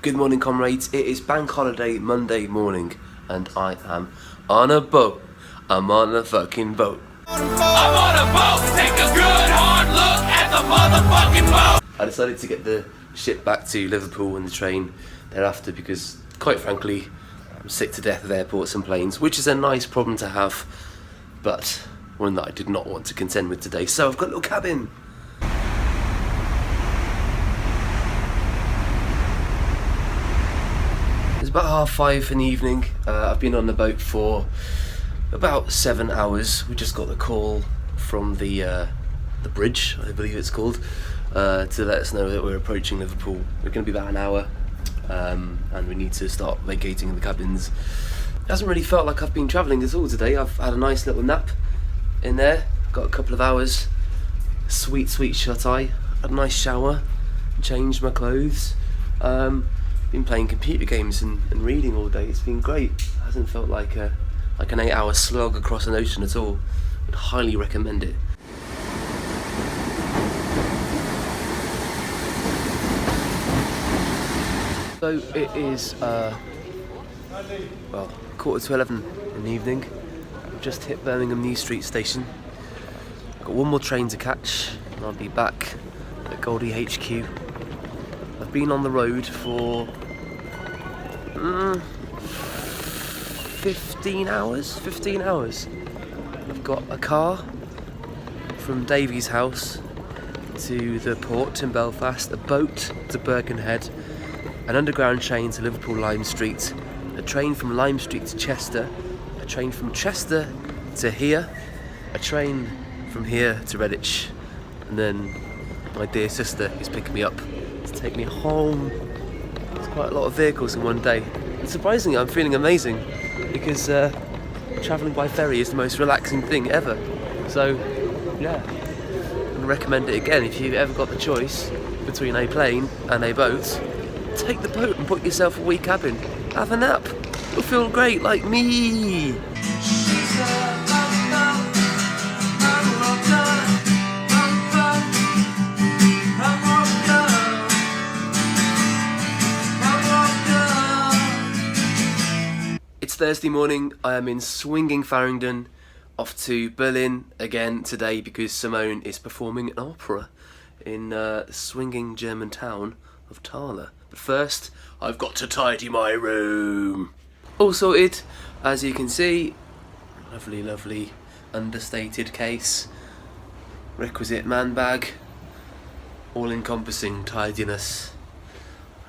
Good morning, comrades. It is bank holiday Monday morning, and I am on a boat. I'm on a fucking boat. I'm on a boat. Take a good hard look at the motherfucking boat. I decided to get the ship back to Liverpool and the train thereafter because, quite frankly, I'm sick to death of airports and planes, which is a nice problem to have, but one that I did not want to contend with today. So I've got a little cabin. It's about 5:30 in the evening. I've been on the boat for about 7 hours. We just got the call from the bridge, I believe it's called, to let us know that we're approaching Liverpool. We're going to be about an hour, and we need to start vacating the cabins. It hasn't really felt like I've been travelling at all today. I've had a nice little nap in there, got a couple of hours, sweet shut eye, had a nice shower, changed my clothes. Been playing computer games and reading all day. It's been great. It hasn't felt like an 8-hour slog across an ocean at all. I'd highly recommend it. So it is, well, 11:15 in the evening. I've just hit Birmingham New Street Station. I've got one more train to catch and I'll be back at Goldie HQ. I've been on the road for 15 hours. I've got a car from Davy's house to the port in Belfast, a boat to Birkenhead, an underground train to Liverpool Lime Street, a train from Lime Street to Chester, a train from Chester to here, a train from here to Redditch, and then my dear sister is picking me up to take me home. It's quite a lot of vehicles in one day. And surprisingly, I'm feeling amazing because travelling by ferry is the most relaxing thing ever. So, yeah, I'm going to recommend it again. If you've ever got the choice between a plane and a boat, take the boat and put yourself a wee cabin. Have a nap. You'll feel great like me. It's Thursday morning. I am in Swinging Thale, off to Berlin again today because Simone is performing an opera in the swinging German town of Thaler. But first, I've got to tidy my room. All sorted, as you can see. Lovely, understated case. Requisite man bag. All-encompassing tidiness.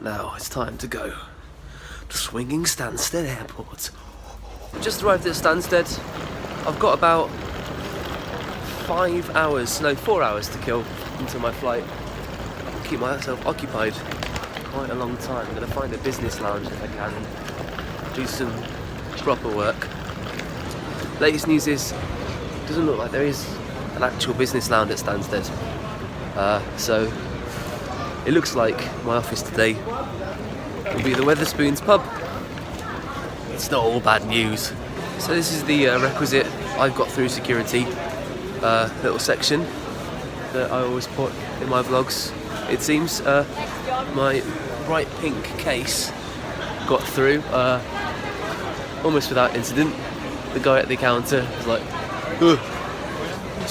Now it's time to go to Swinging Stansted Airport. Just arrived at Stansted. I've got about 4 hours to kill until my flight. I'll keep myself occupied quite a long time. I'm going to find a business lounge if I can and do some proper work. Latest news is, it doesn't look like there is an actual business lounge at Stansted. So it looks like my office today will be the Wetherspoons pub. It's not all bad news. So this is the requisite I've got through security little section that I always put in my vlogs. It seems my bright pink case got through almost without incident. The guy at the counter was like, "Is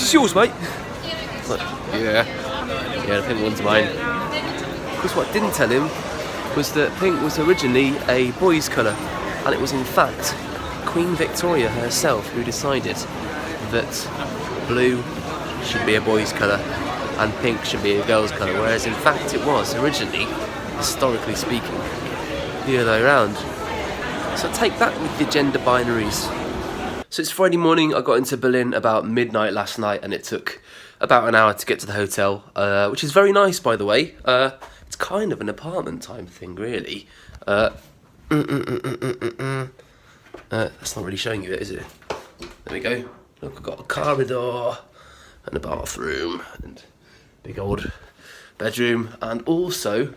this yours, mate?" I was like, yeah, I think one's mine. Because what I didn't tell him was that pink was originally a boy's colour, and it was in fact Queen Victoria herself who decided that blue should be a boy's colour and pink should be a girl's colour, whereas in fact it was originally, historically speaking, the other way around. So take that with your gender binaries. So it's Friday morning. I got into Berlin about midnight last night and it took about an hour to get to the hotel, which is very nice, by the way. It's kind of an apartment type thing, really. That's not really showing you it, is it? There we go. Look, I've got a corridor and a bathroom and big old bedroom, and also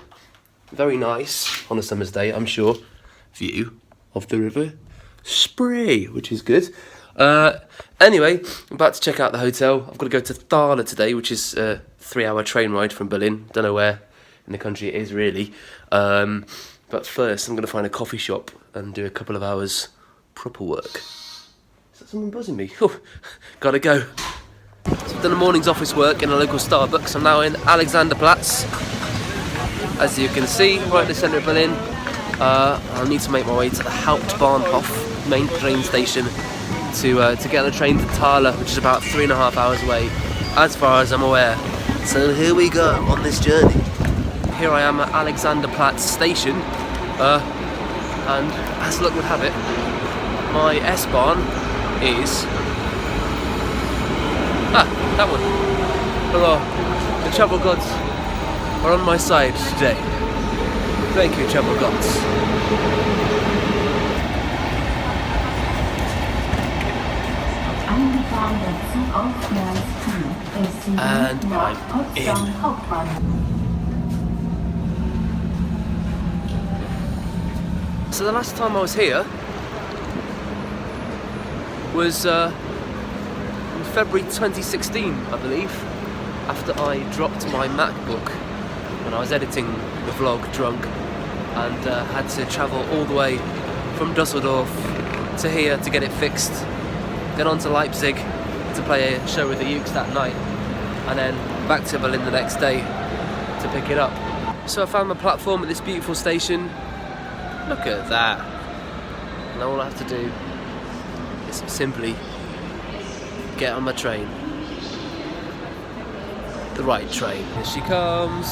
very nice on a summer's day, I'm sure, view of the River Spree, which is good. Anyway, I'm about to check out the hotel. I've got to go to Thaler today, which is a 3-hour train ride from Berlin. Don't know where in the country it is really. But first, I'm going to find a coffee shop and do a couple of hours proper work. Is that someone buzzing me? Oh, gotta go. So I've done a morning's office work in a local Starbucks. I'm now in Alexanderplatz. As you can see, right in the centre of Berlin. I'll need to make my way to the Hauptbahnhof main train station to get on a train to Thaler, which is about 3.5 hours away, as far as I'm aware. So here we go on this journey. Here I am at Alexanderplatz station, and as luck would have it, my S-Bahn is... that one. Hello. The travel gods are on my side today. Thank you, travel gods. And I'm in. So the last time I was here was in February 2016, I believe, after I dropped my MacBook when I was editing the vlog drunk, and had to travel all the way from Dusseldorf to here to get it fixed, then on to Leipzig to play a show with the Ukes that night, and then back to Berlin the next day to pick it up. So I found my platform at this beautiful station. Look at that. And all I have to do is simply get on my train. The right train. Here she comes.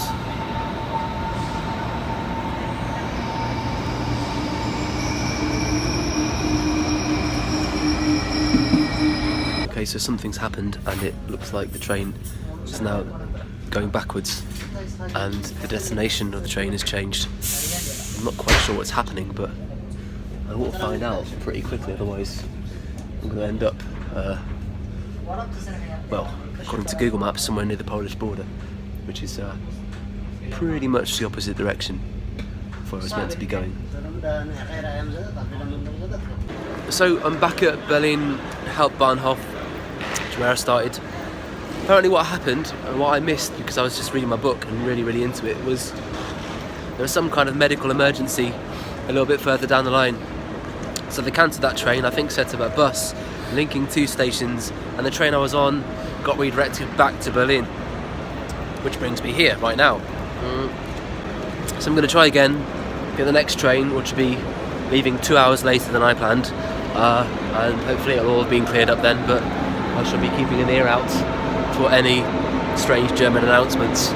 Okay, so something's happened and it looks like the train is now going backwards and the destination of the train has changed. I'm not quite sure what's happening, but I will find out pretty quickly, otherwise I'm going to end up, well, according to Google Maps, somewhere near the Polish border, which is pretty much the opposite direction of where I was meant to be going. So I'm back at Berlin Hauptbahnhof, which is where I started. Apparently what happened, and what I missed because I was just reading my book and really into it, was there was some kind of medical emergency a little bit further down the line. So they cancelled that train, I think set up a bus linking two stations, and the train I was on got redirected back to Berlin, which brings me here right now. So I'm going to try again, get the next train, which will be leaving 2 hours later than I planned, and hopefully it'll all have been cleared up then, but I shall be keeping an ear out for any strange German announcements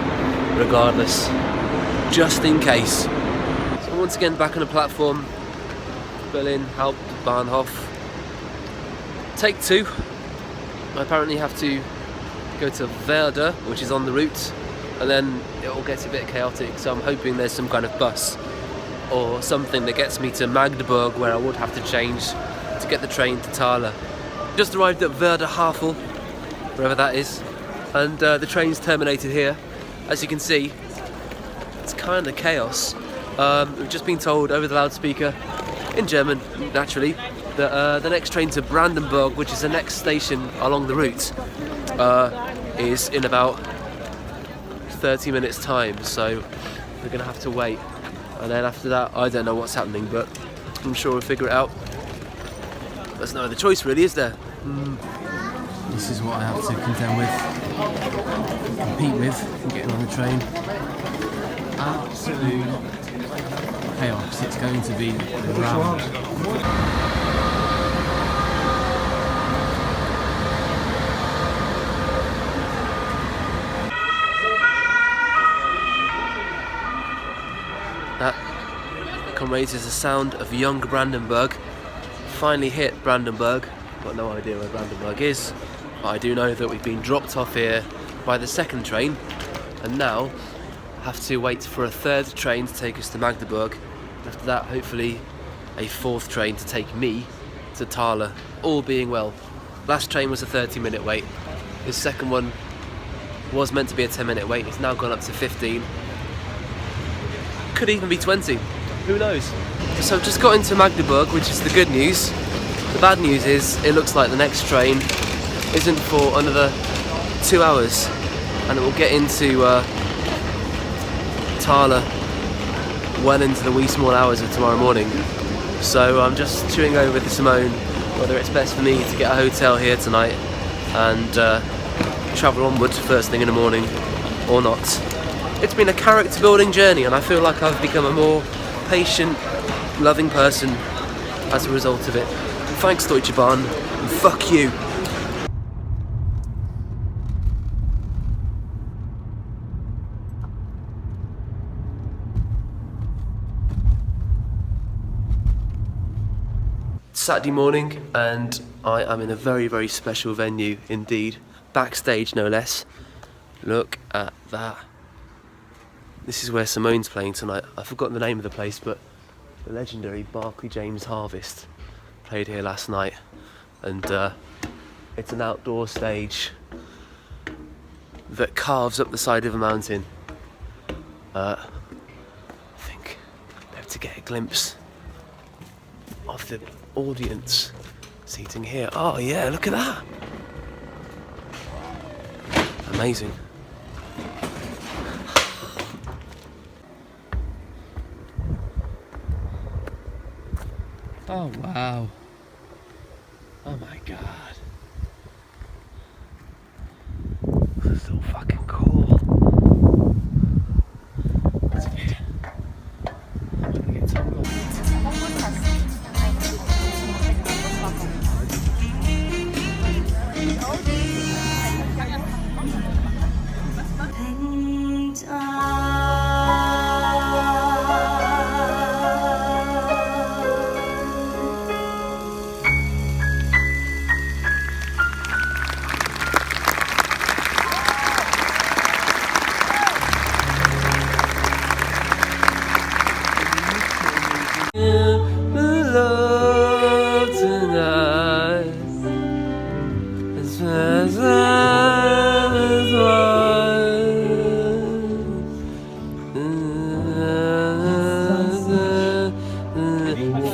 regardless, just in case. So once again back on the platform, Berlin Hauptbahnhof. Take 2. I apparently have to go to Werder, which is on the route, and then it all gets a bit chaotic, so I'm hoping there's some kind of bus or something that gets me to Magdeburg, where I would have to change to get the train to Thaler. Just arrived at Werder Havel, wherever that is, and the train's terminated here. As you can see, it's kind of chaos. We've just been told over the loudspeaker, in German naturally, that the next train to Brandenburg, which is the next station along the route, is in about 30 minutes time, so we're going to have to wait. And then after that, I don't know what's happening, but I'm sure we'll figure it out. There's no other choice really, is there? This is what I have to contend with, compete with, getting on the train. Absolute chaos, it's going to be round. That, comrades, is the sound of young Brandenburg. Finally hit Brandenburg. Got no idea where Brandenburg is, but I do know that we've been dropped off here by the second train, and now have to wait for a third train to take us to Magdeburg. After that, hopefully a fourth train to take me to Thaler, all being well. Last train was a 30-minute wait. This second one was meant to be a 10-minute wait. It's now gone up to 15. Could even be 20. Who knows? So I've just got into Magdeburg, which is the good news. The bad news is it looks like the next train isn't for another 2 hours, and it will get into Thaler well into the wee small hours of tomorrow morning. So I'm just chewing over with Simone whether it's best for me to get a hotel here tonight and travel onwards first thing in the morning or not. It's been a character building journey and I feel like I've become a more patient, loving person as a result of it. Thanks Deutsche Bahn, and fuck you. Saturday morning and I am in a very, very special venue indeed. Backstage no less. Look at that. This is where Simone's playing tonight. I've forgotten the name of the place, but the legendary Barclay James Harvest played here last night. And it's an outdoor stage that carves up the side of a mountain. I think I'll be able to get a glimpse of the audience seating here. Oh yeah, look at that. Amazing. Oh wow. Oh my god. This is so fucking cool. What's in here? I'm gonna get some of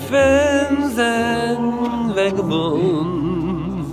friends and vagabonds.